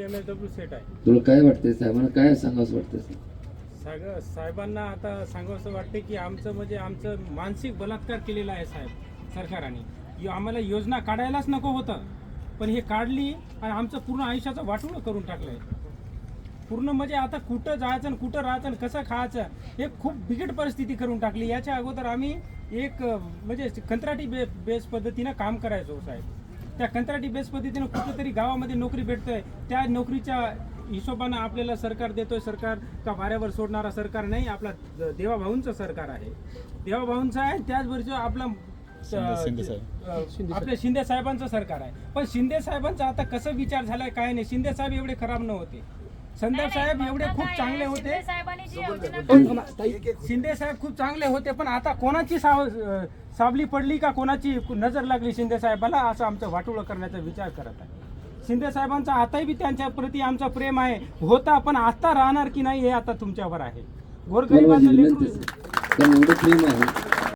MSW set आहे. तुला काय वाटतंय साहेबांना काय सांगावं वाटतंय? साहेबांना आता सांगावं वाटते की आमचं मानसिक बलात्कार केलेला आहे साहेब सरकारने. आम्हाला योजना काढायलाच नको होतं, पण हे काढली आणि आमचं पूर्ण आयुष्याचं वाटोळं करून टाकलंय. पूर्ण आता कुठं जायचं आणि कुठं राहायचं आणि कसं खायचं हे खूप बिकट परिस्थिती करून टाकली. याच्या अगोदर आम्ही एक कंत्राटी बेस पद्धतीनं काम करायचो साहेब. त्या कंत्राटी बेस पद्धतीनं कुठंतरी गावामध्ये नोकरी भेटतोय, त्या नोकरीच्या हिशोबानं आपल्याला सरकार देतोय. सरकार का वाऱ्यावर सोडणारा सरकार नाही, आपला देवाभाऊंचं सरकार आहे. देवाभाऊंचं आहे, त्याचबरोबर आपला आपल्या शिंदे साहेबांचं सरकार आहे. पण शिंदे साहेबांचा आता कसं विचार झालाय काय नाही. शिंदे साहेब एवढे खराब नव्हते. संदीप साहेब एवढे खूप चांगले होते. शिंदे साहेब खूप चांगले होते, पण आता कोणाची सावली पडली का कोणाची नजर लागली शिंदे साहेबाला असं आमचं वाटोळं करण्याचा विचार करत आहे. शिंदे साहेबांचा आताही बी त्यांच्या प्रती आमचा प्रेम आहे होता, पण आता राहणार की नाही हे आता तुमच्यावर आहे. गोरगरिबांचं लेकरू प्रेम आहे